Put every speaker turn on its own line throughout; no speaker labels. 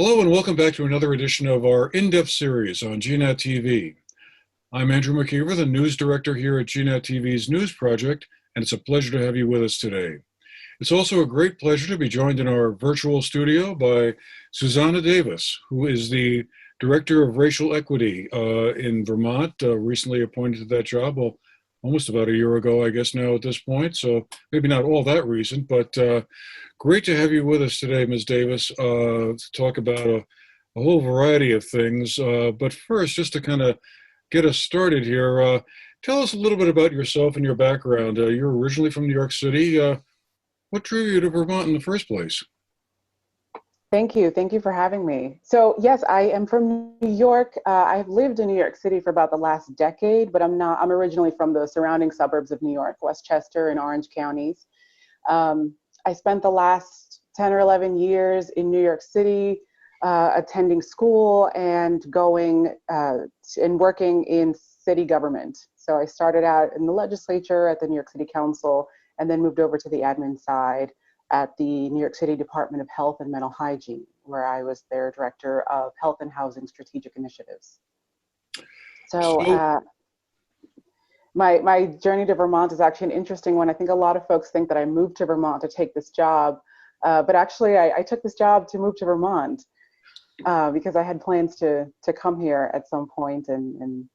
Hello and welcome back to another edition of our in-depth series on GNAT-TV. I'm Andrew McKeever, the news director here at GNAT-TV's News Project, and it's a pleasure to have you with us today. It's also a great pleasure to be joined in our virtual studio by Xusana Davis, who is the Director of Racial Equity in Vermont, recently appointed to that job, well, almost about a year ago, I guess now at this point, so maybe not all that recent, but great to have you with us today, Ms. Davis, to talk about a whole variety of things. But first, just to kind of get us started here, tell us a little bit about yourself and your background. You're originally from New York City. What drew you to Vermont in the first place?
Thank you. Thank you for having me. So yes, I am from New York. I've lived in New York City for about the last decade, but I'm originally from the surrounding suburbs of New York, Westchester and Orange counties. I spent the last 10 or 11 years in New York City, attending school and going and working in city government. So I started out in the legislature at the New York City Council and then moved over to the admin side at the New York City Department of Health and Mental Hygiene, where I was their Director of Health and Housing Strategic Initiatives. So my journey to Vermont is actually an interesting one. I think a lot of folks think that I moved to Vermont to take this job, but actually I took this job to move to Vermont because I had plans to come here at some point and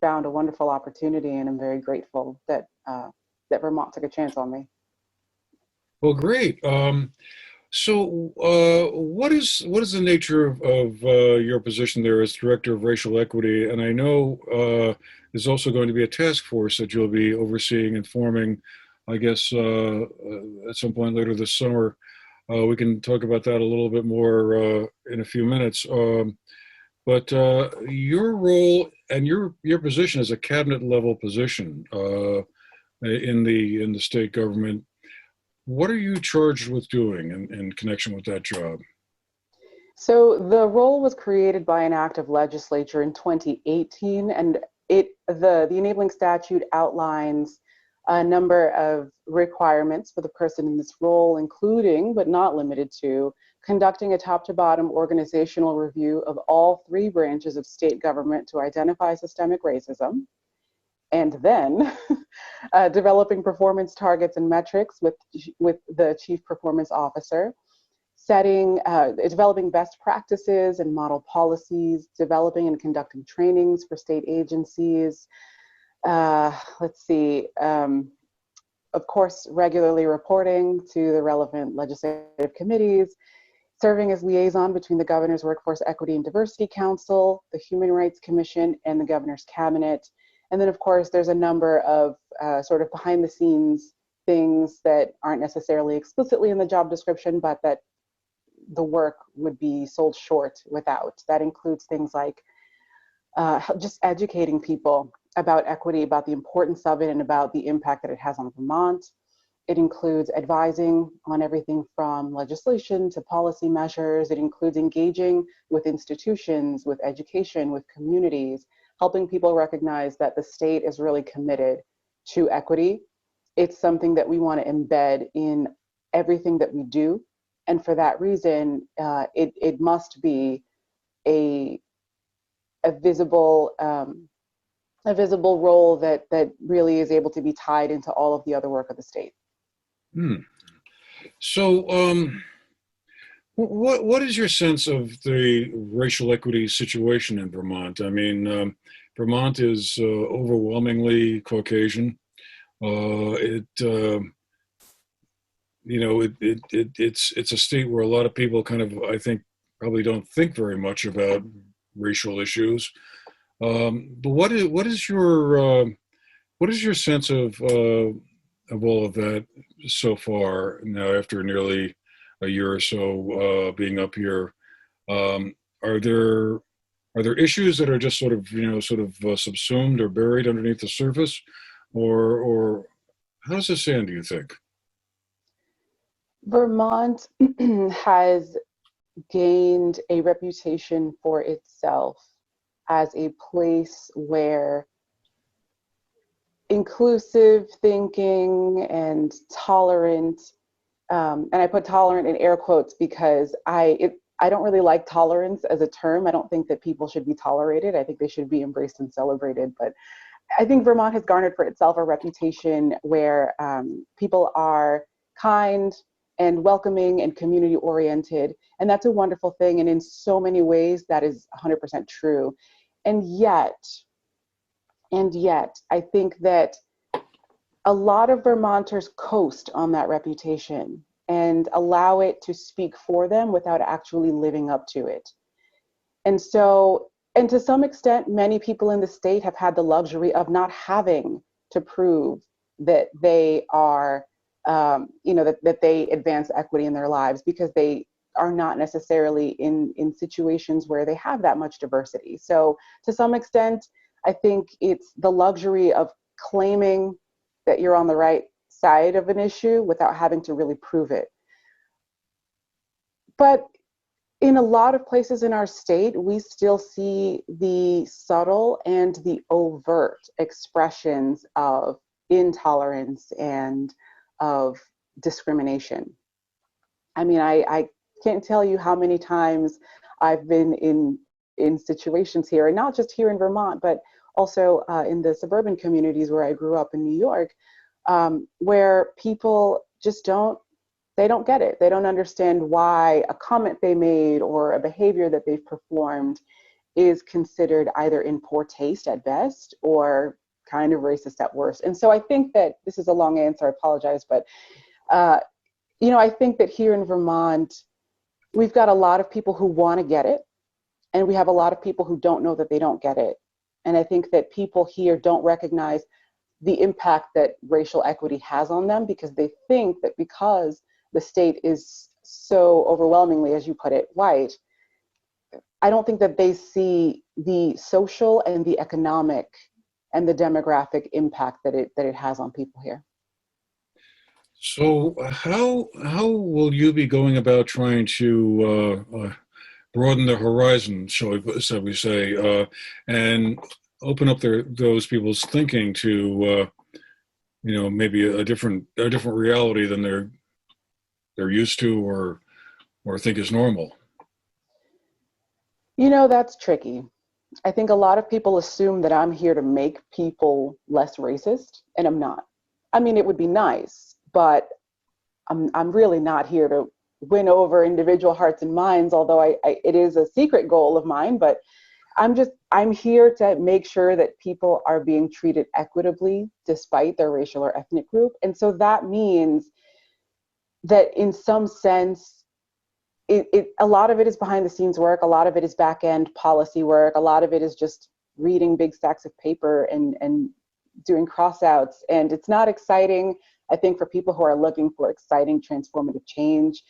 found a wonderful opportunity, and I'm very grateful that Vermont took a chance on me.
Well, great. So what is the nature of your position there as Director of Racial Equity? And I know there's also going to be a task force that you'll be overseeing and forming, I guess, at some point later this summer. We can talk about that a little bit more in a few minutes. But your role and your position as a cabinet level position in the state government, what are you charged with doing in connection with that job?
So the role was created by an act of legislature in 2018, and the enabling statute outlines a number of requirements for the person in this role, including, but not limited to, conducting a top to bottom organizational review of all three branches of state government to identify systemic racism, and then developing performance targets and metrics with the chief performance officer, developing best practices and model policies, developing and conducting trainings for state agencies. Of course, regularly reporting to the relevant legislative committees, serving as liaison between the Governor's Workforce Equity and Diversity Council, the Human Rights Commission, and the Governor's Cabinet. And then, of course, there's a number of sort of behind the scenes things that aren't necessarily explicitly in the job description, but that the work would be sold short without. That includes things like just educating people about equity, about the importance of it, and about the impact that it has on Vermont. It includes advising on everything from legislation to policy measures. It includes engaging with institutions, with education, with communities, helping people recognize that the state is really committed to equity. It's something that we want to embed in everything that we do. And for that reason, it must be a visible role that really is able to be tied into all of the other work of the state.
So what is your sense of the racial equity situation in Vermont? I mean, Vermont is overwhelmingly Caucasian. It's a state where a lot of people kind of, I think, probably don't think very much about racial issues. But what is your sense of all of that so far now after nearly a year or so being up here? Are there issues that are just sort of subsumed or buried underneath the surface, or how does this stand, do you think?
Vermont has gained a reputation for itself as a place where inclusive thinking and tolerant, and I put tolerant in air quotes because I don't really like tolerance as a term. I don't think that people should be tolerated. I think they should be embraced and celebrated. But I think Vermont has garnered for itself a reputation where people are kind and welcoming and community oriented. And that's a wonderful thing. And in so many ways, that is 100% true. And yet, I think that a lot of Vermonters coast on that reputation and allow it to speak for them without actually living up to it. And so, and to some extent, many people in the state have had the luxury of not having to prove that they are, that they advance equity in their lives, because they are not necessarily in situations where they have that much diversity. So to some extent, I think it's the luxury of claiming that you're on the right side of an issue without having to really prove it. But in a lot of places in our state, we still see the subtle and the overt expressions of intolerance and of discrimination. I mean, I can't tell you how many times I've been in situations here, and not just here in Vermont, but also in the suburban communities where I grew up in New York, where people just don't get it. They don't understand why a comment they made or a behavior that they've performed is considered either in poor taste at best or kind of racist at worst. And so I think that this is a long answer, I apologize, but I think that here in Vermont, we've got a lot of people who want to get it, and we have a lot of people who don't know that they don't get it. And I think that people here don't recognize the impact that racial equity has on them, because they think that because the state is so overwhelmingly, as you put it, white, I don't think that they see the social and the economic and the demographic impact that it has on people here.
So how will you be going about trying to broaden the horizon, shall we say, and open up those people's thinking to maybe a different reality than they're used to or think is normal?
That's tricky. I think a lot of people assume that I'm here to make people less racist, and I'm not. I mean, it would be nice, but I'm really not here to win over individual hearts and minds, although it is a secret goal of mine. But I'm here to make sure that people are being treated equitably despite their racial or ethnic group. And so that means that in some sense, a lot of it is behind the scenes work, a lot of it is back end policy work, a lot of it is just reading big stacks of paper and doing crossouts. And it's not exciting, I think, for people who are looking for exciting transformative change.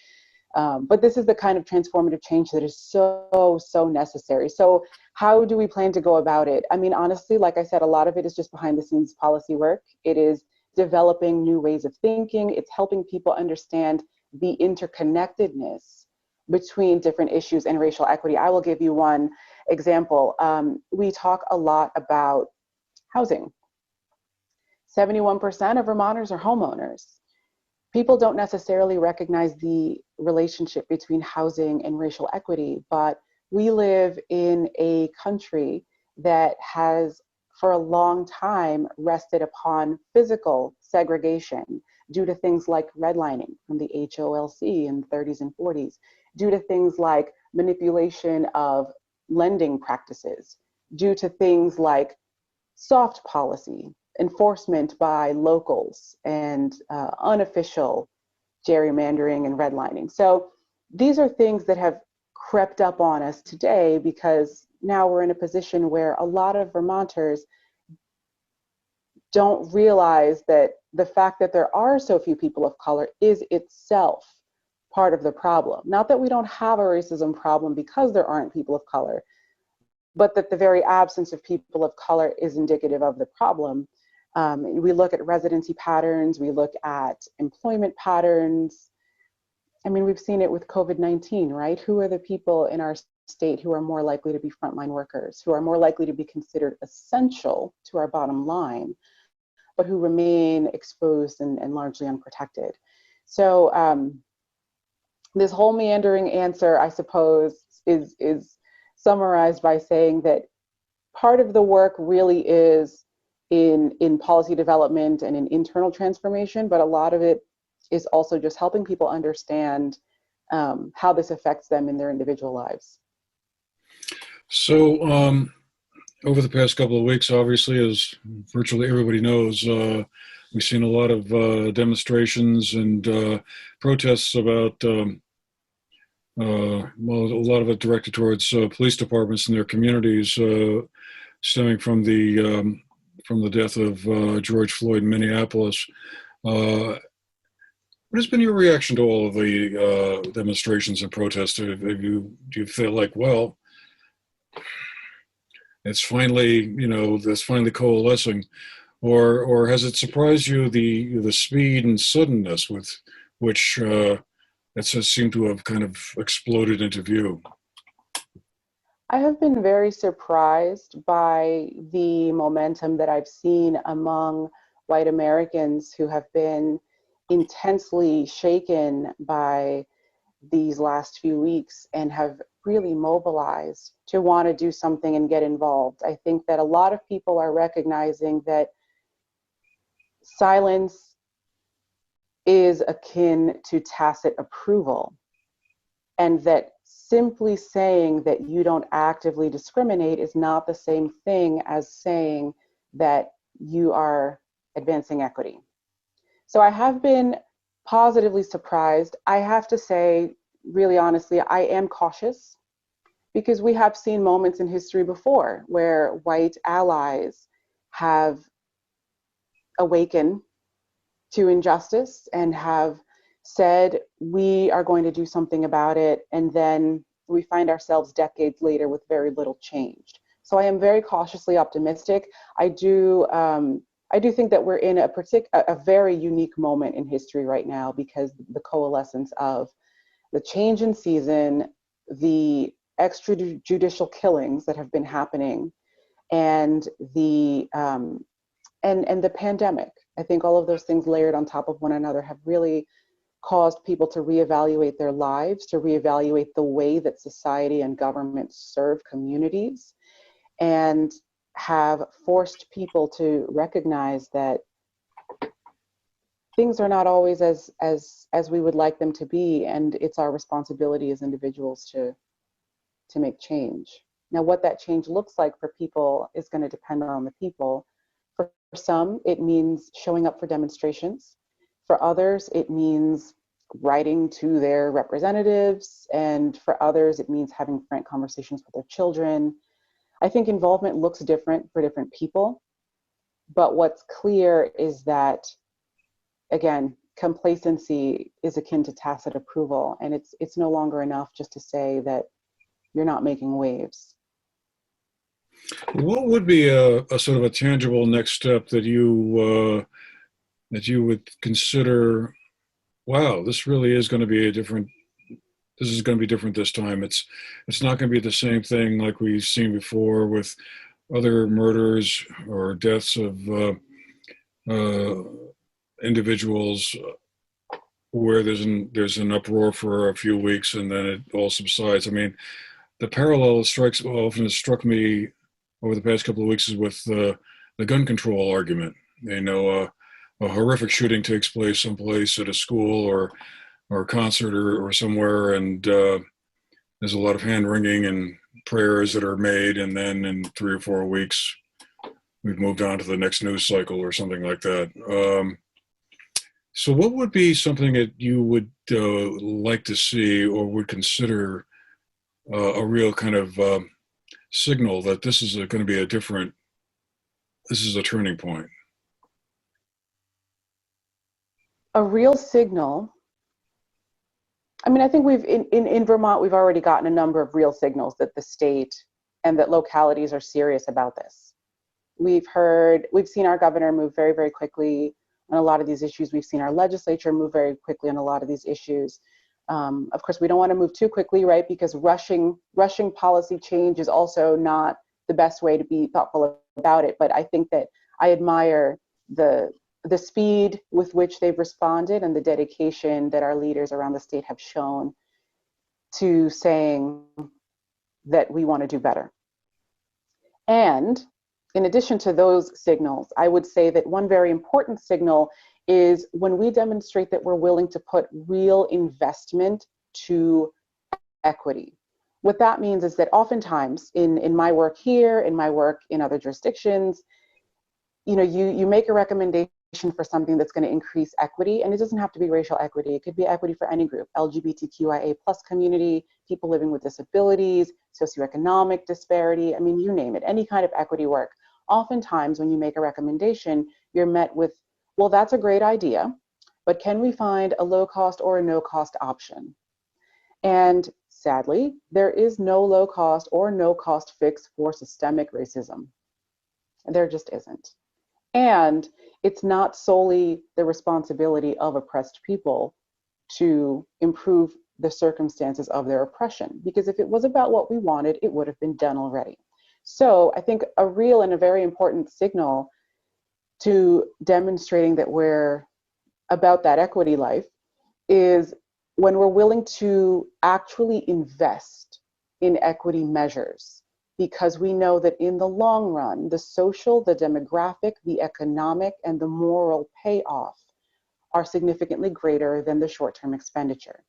But this is the kind of transformative change that is so necessary. So how do we plan to go about it? I mean, honestly, like I said, a lot of it is just behind the scenes policy work. It is developing new ways of thinking. It's helping people understand the interconnectedness between different issues and racial equity. I will give you one example. We talk a lot about housing. 71% of Vermonters are homeowners. People don't necessarily recognize the relationship between housing and racial equity, but we live in a country that has for a long time rested upon physical segregation due to things like redlining from the HOLC in the 30s and 40s, due to things like manipulation of lending practices, due to things like soft policy, enforcement by locals, and unofficial gerrymandering and redlining. So these are things that have crept up on us today, because now we're in a position where a lot of Vermonters don't realize that the fact that there are so few people of color is itself part of the problem. Not that we don't have a racism problem because there aren't people of color, but that the very absence of people of color is indicative of the problem. We look at residency patterns, we look at employment patterns. I mean, we've seen it with COVID-19, right? Who are the people in our state who are more likely to be frontline workers, who are more likely to be considered essential to our bottom line, but who remain exposed and largely unprotected? So this whole meandering answer, I suppose, is summarized by saying that part of the work really is in policy development and in internal transformation, but a lot of it is also just helping people understand how this affects them in their individual lives.
So, over the past couple of weeks, obviously, as virtually everybody knows, we've seen a lot of demonstrations and protests about, well, a lot of it directed towards police departments and their communities, stemming from the death of George Floyd in Minneapolis. What has been your reaction to all of the demonstrations and protests? Do you feel like, well, it's finally, that's finally coalescing, or has it surprised you the speed and suddenness with which it has seemed to have kind of exploded into view?
I have been very surprised by the momentum that I've seen among white Americans who have been intensely shaken by these last few weeks and have really mobilized to want to do something and get involved. I think that a lot of people are recognizing that silence is akin to tacit approval, and that simply saying that you don't actively discriminate is not the same thing as saying that you are advancing equity. So I have been positively surprised. I have to say, really honestly, I am cautious because we have seen moments in history before where white allies have awakened to injustice and have said, we are going to do something about it, and then we find ourselves decades later with very little changed. So I am very cautiously optimistic. I do think that we're in a very unique moment in history right now, because the coalescence of the change in season, the extrajudicial killings that have been happening, and the pandemic. I think all of those things layered on top of one another have really caused people to reevaluate their lives, to reevaluate the way that society and government serve communities, and have forced people to recognize that things are not always as we would like them to be, and it's our responsibility as individuals to make change. Now, what that change looks like for people is going to depend on the people. For some, it means showing up for demonstrations. For others, it means writing to their representatives, and for others, it means having frank conversations with their children. I think involvement looks different for different people, but what's clear is that, again, complacency is akin to tacit approval, and it's no longer enough just to say that you're not making waves.
What would be a sort of a tangible next step that you would consider? Wow, this really is going to be different. This is going to be different this time. It's not going to be the same thing like we've seen before with other murders or deaths of individuals where there's an uproar for a few weeks and then it all subsides. I mean, the parallel often has struck me over the past couple of weeks is with the gun control argument. A horrific shooting takes place someplace at a school or a concert or somewhere, and there's a lot of hand wringing and prayers that are made, and then in 3 or 4 weeks, we've moved on to the next news cycle or something like that. So what would be something that you would like to see or would consider a real kind of signal that this is going to be this is a turning point?
A real signal. I mean, I think in Vermont, we've already gotten a number of real signals that the state and that localities are serious about this. We've seen our governor move very, very quickly on a lot of these issues. We've seen our legislature move very quickly on a lot of these issues. Of course, we don't want to move too quickly, right? Because rushing policy change is also not the best way to be thoughtful about it. But I think that I admire the speed with which they've responded and the dedication that our leaders around the state have shown to saying that we want to do better. And in addition to those signals, I would say that one very important signal is when we demonstrate that we're willing to put real investment to equity. What that means is that oftentimes in my work here, in my work in other jurisdictions, you make a recommendation for something that's going to increase equity, and it doesn't have to be racial equity. It could be equity for any group, LGBTQIA+ community, people living with disabilities, socioeconomic disparity, I mean, you name it, any kind of equity work. Oftentimes when you make a recommendation, you're met with, well, that's a great idea, but can we find a low cost or a no cost option? And sadly, there is no low cost or no cost fix for systemic racism. There just isn't. And it's not solely the responsibility of oppressed people to improve the circumstances of their oppression, because if it was about what we wanted, it would have been done already. So I think a real and a very important signal to demonstrating that we're about that equity life is when we're willing to actually invest in equity measures, because we know that in the long run, the social, the demographic, the economic, and the moral payoff are significantly greater than the short-term expenditure.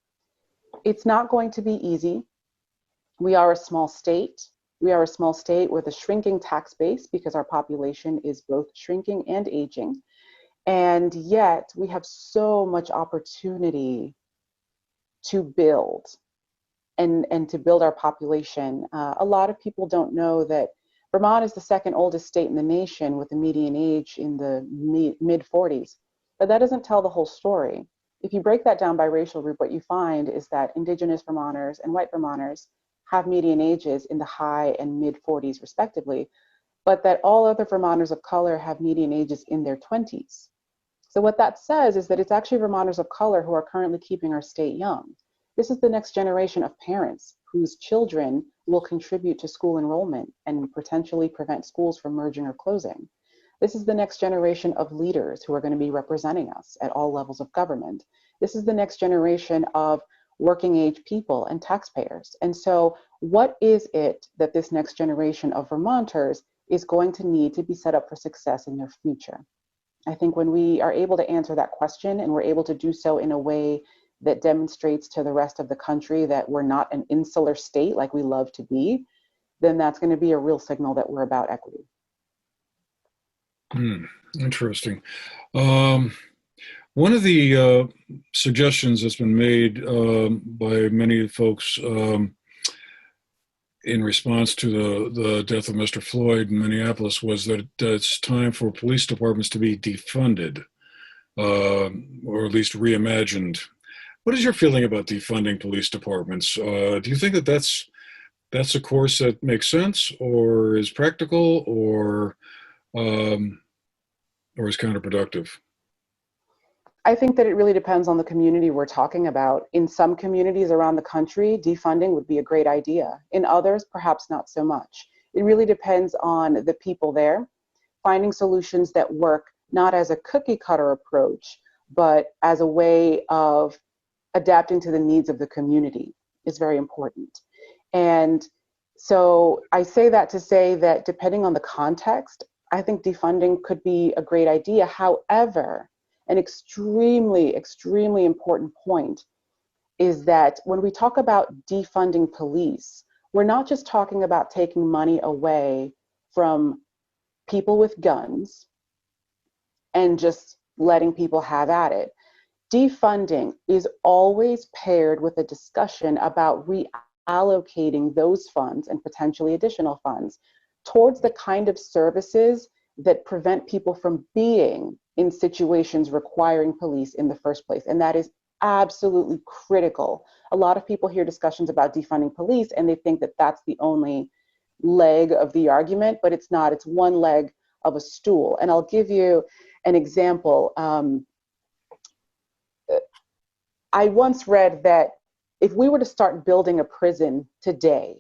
It's not going to be easy. We are a small state. We are a small state with a shrinking tax base because our population is both shrinking and aging. And yet we have so much opportunity to build and to build our population. A lot of people don't know that Vermont is the second oldest state in the nation with a median age in the mid 40s, but that doesn't tell the whole story. If you break that down by racial group, what you find is that Indigenous Vermonters and white Vermonters have median ages in the high and mid 40s respectively, but that all other Vermonters of color have median ages in their 20s. So what that says is that it's actually Vermonters of color who are currently keeping our state young. This is the next generation of parents whose children will contribute to school enrollment and potentially prevent schools from merging or closing. This is the next generation of leaders who are going to be representing us at all levels of government. This is the next generation of working age people and taxpayers. And so what is it that this next generation of Vermonters is going to need to be set up for success in their future? I think when we are able to answer that question and we're able to do so in a way that demonstrates to the rest of the country that we're not an insular state like we love to be, then that's going to be a real signal that we're about equity.
Interesting. One of the suggestions that's been made by many folks in response to the death of Mr. Floyd in Minneapolis was that it's time for police departments to be defunded, or at least reimagined. What is your feeling about defunding police departments? Do you think that that's a course that makes sense, or is practical, or is counterproductive?
I think that it really depends on the community we're talking about. In some communities around the country, defunding would be a great idea. In others, perhaps not so much. It really depends on the people there. Finding solutions that work not as a cookie cutter approach, but as a way of adapting to the needs of the community is very important. And so I say that to say that depending on the context, I think defunding could be a great idea. However, an extremely, extremely important point is that when we talk about defunding police, we're not just talking about taking money away from people with guns and just letting people have at it. Defunding is always paired with a discussion about reallocating those funds and potentially additional funds towards the kind of services that prevent people from being in situations requiring police in the first place. And that is absolutely critical. A lot of people hear discussions about defunding police and they think that that's the only leg of the argument, but it's not. It's one leg of a stool. And I'll give you an example. I once read that if we were to start building a prison today,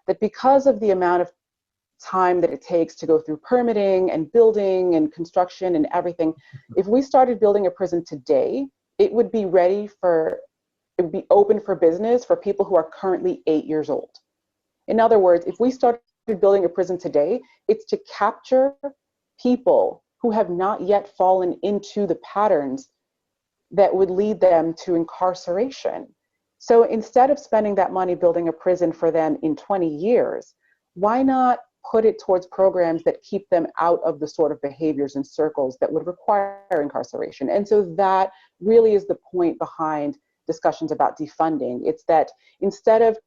that because of the amount of time that it takes to go through permitting and building and construction and everything, if we started building a prison today, it would be open for business for people who are currently 8 years old. In other words, if we started building a prison today, it's to capture people who have not yet fallen into the patterns that would lead them to incarceration. So instead of spending that money building a prison for them in 20 years, why not put it towards programs that keep them out of the sort of behaviors and circles that would require incarceration? And so that really is the point behind discussions about defunding. It's that instead of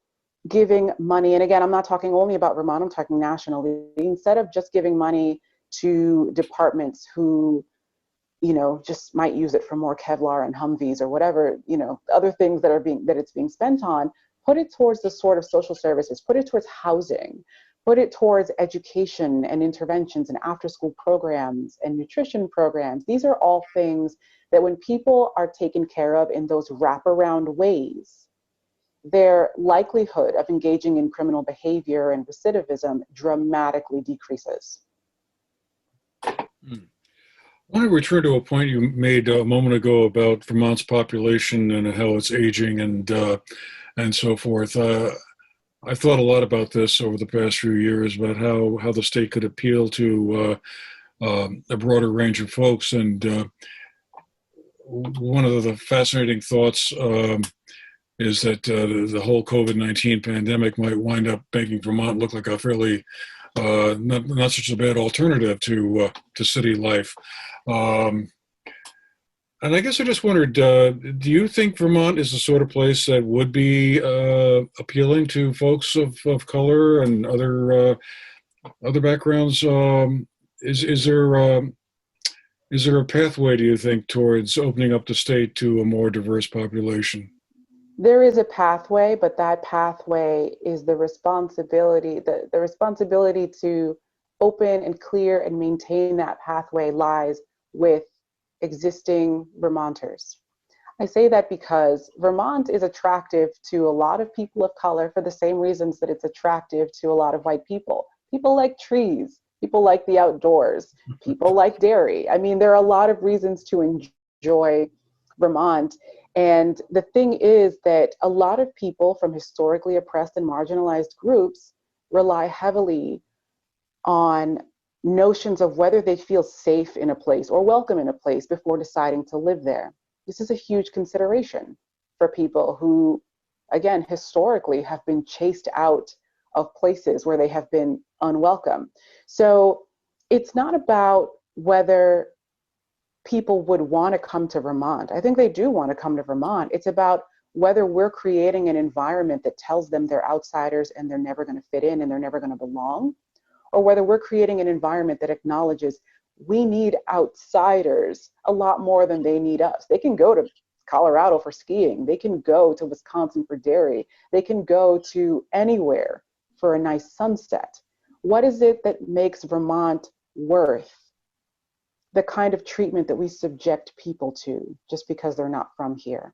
giving money, and again, I'm not talking only about Vermont, I'm talking nationally, instead of just giving money to departments who, just might use it for more Kevlar and Humvees or whatever, other things that it's being spent on, put it towards the sort of social services, put it towards housing, put it towards education and interventions and after-school programs and nutrition programs. These are all things that when people are taken care of in those wraparound ways, their likelihood of engaging in criminal behavior and recidivism dramatically decreases.
I want to return to a point you made a moment ago about Vermont's population and how it's aging and so forth. I've thought a lot about this over the past few years about how the state could appeal to a broader range of folks. And one of the fascinating thoughts is that the whole COVID-19 pandemic might wind up making Vermont look like a fairly not such a bad alternative to city life. And I guess I just wondered, do you think Vermont is the sort of place that would be appealing to folks of color and other backgrounds? Is there a pathway, do you think, towards opening up the state to a more diverse population?
There is a pathway, but that pathway is the responsibility to open and clear and maintain that pathway lies with existing Vermonters. I say that because Vermont is attractive to a lot of people of color for the same reasons that it's attractive to a lot of white people. People like trees, people like the outdoors, people like dairy. I mean, there are a lot of reasons to enjoy Vermont. And the thing is that a lot of people from historically oppressed and marginalized groups rely heavily on notions of whether they feel safe in a place or welcome in a place before deciding to live there. This is a huge consideration for people who, again, historically have been chased out of places where they have been unwelcome. So it's not about whether people would want to come to Vermont. I think they do want to come to Vermont. It's about whether we're creating an environment that tells them they're outsiders and they're never going to fit in and they're never going to belong, or whether we're creating an environment that acknowledges we need outsiders a lot more than they need us. They can go to Colorado for skiing. They can go to Wisconsin for dairy. They can go to anywhere for a nice sunset. What is it that makes Vermont worth the kind of treatment that we subject people to just because they're not from here?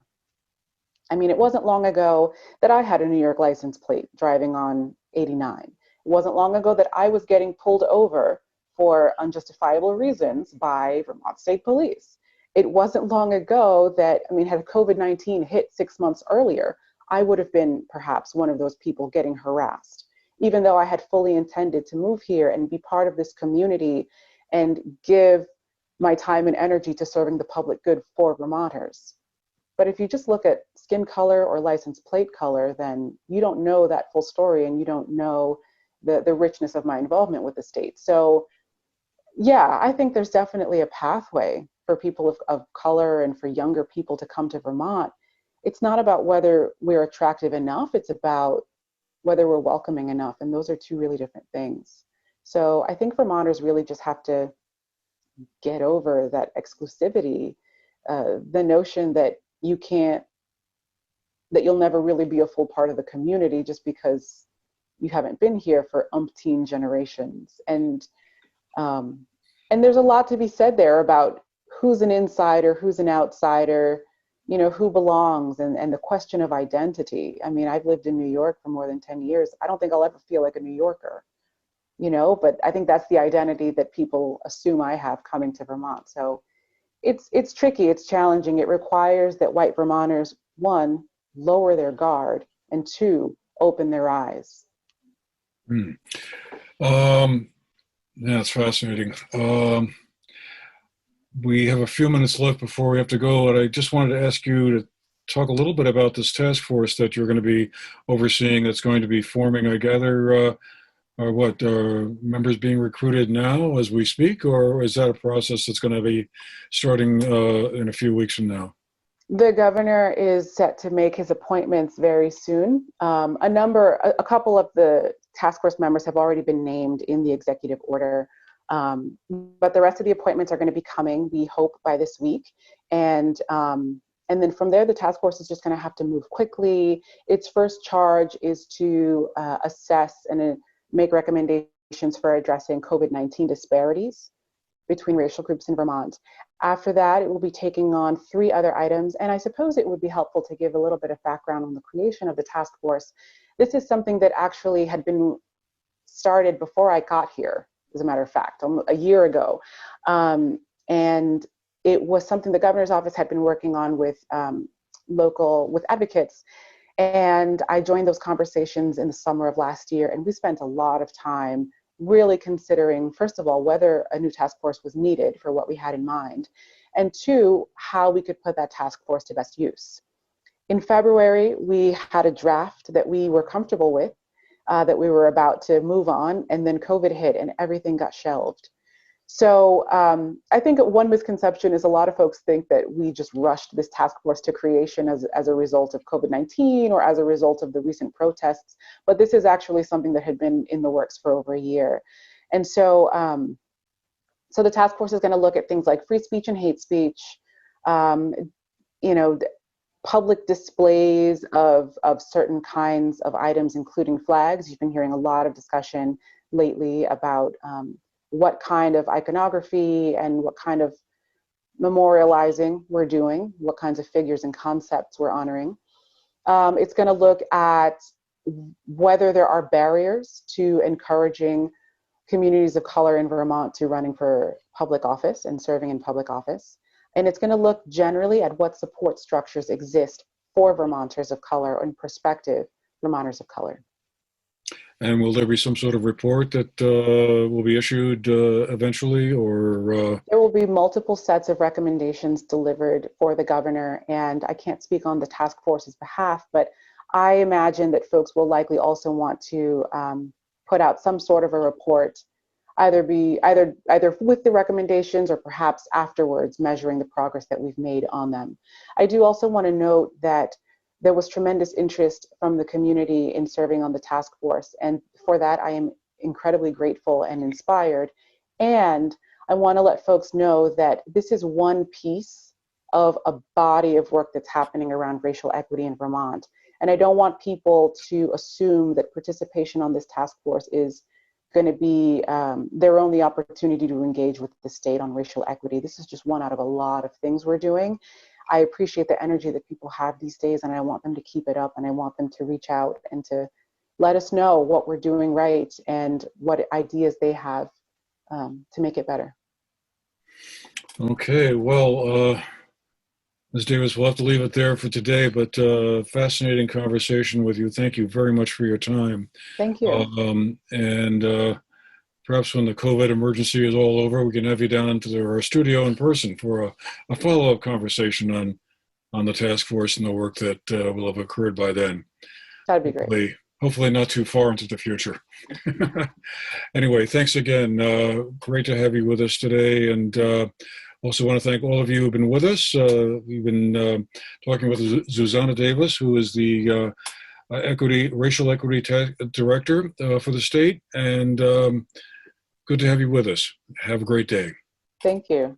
I mean, it wasn't long ago that I had a New York license plate driving on 89. It wasn't long ago that I was getting pulled over for unjustifiable reasons by Vermont State Police. It wasn't long ago that, had COVID-19 hit 6 months earlier, I would have been perhaps one of those people getting harassed, even though I had fully intended to move here and be part of this community and give my time and energy to serving the public good for Vermonters. But if you just look at skin color or license plate color, then you don't know that full story and you don't know the richness of my involvement with the state. So yeah, I think there's definitely a pathway for people of color and for younger people to come to Vermont. It's not about whether we're attractive enough, it's about whether we're welcoming enough. And those are two really different things. So I think Vermonters really just have to get over that exclusivity, the notion that you'll never really be a full part of the community just because you haven't been here for umpteen generations. And there's a lot to be said there about who's an insider, who's an outsider, who belongs, and the question of identity. I've lived in New York for more than 10 years. I don't think I'll ever feel like a New Yorker, but I think that's the identity that people assume I have coming to Vermont. So it's tricky, it's challenging. It requires that white Vermonters, one, lower their guard, and two, open their eyes.
Hmm. Yeah, it's fascinating. We have a few minutes left before we have to go, and I just wanted to ask you to talk a little bit about this task force that you're going to be overseeing that's going to be forming. I gather, members being recruited now as we speak, or is that a process that's going to be starting in a few weeks from now?
The governor is set to make his appointments very soon. A couple of the task force members have already been named in the executive order, but the rest of the appointments are going to be coming, we hope, by this week. And then from there, the task force is just going to have to move quickly. Its first charge is to assess and make recommendations for addressing COVID-19 disparities between racial groups in Vermont. After that, it will be taking on 3 other items. And I suppose it would be helpful to give a little bit of background on the creation of the task force. This is something that actually had been started before I got here, as a matter of fact, a year ago. And it was something the governor's office had been working on with advocates. And I joined those conversations in the summer of last year. And we spent a lot of time really considering, first of all, whether a new task force was needed for what we had in mind, and 2, how we could put that task force to best use. In February, we had a draft that we were comfortable with, that we were about to move on, and then COVID hit and everything got shelved. So I think one misconception is a lot of folks think that we just rushed this task force to creation as a result of COVID-19 or as a result of the recent protests, but this is actually something that had been in the works for over a year. And so, so the task force is going to look at things like free speech and hate speech, public displays of certain kinds of items, including flags. You've been hearing a lot of discussion lately about what kind of iconography and what kind of memorializing we're doing, what kinds of figures and concepts we're honoring. It's going to look at whether there are barriers to encouraging communities of color in Vermont to running for public office and serving in public office. And it's going to look generally at what support structures exist for Vermonters of color and prospective Vermonters of color.
And will there be some sort of report that will be issued eventually, or?
There will be multiple sets of recommendations delivered for the governor, and I can't speak on the task force's behalf, but I imagine that folks will likely also want to put out some sort of a report, either with the recommendations or perhaps afterwards, measuring the progress that we've made on them. I do also want to note that there was tremendous interest from the community in serving on the task force. And for that, I am incredibly grateful and inspired. And I want to let folks know that this is one piece of a body of work that's happening around racial equity in Vermont. And I don't want people to assume that participation on this task force is going to be their only opportunity to engage with the state on racial equity. This is just one out of a lot of things we're doing. I appreciate the energy that people have these days, and I want them to keep it up, and I want them to reach out and to let us know what we're doing right and what ideas they have to make it better.
Okay, well, Ms. Davis, we'll have to leave it there for today, but fascinating conversation with you. Thank you very much for your time.
Thank you.
And perhaps when the COVID emergency is all over, we can have you down to our studio in person for a follow-up conversation on the task force and the work that will have occurred by then.
That'd be great.
Hopefully not too far into the future. Anyway, thanks again. Great to have you with us today. And also want to thank all of you who've been with us. We've been talking with Xusana Davis, who is the Racial Equity Director for the state. And good to have you with us. Have a great day.
Thank you.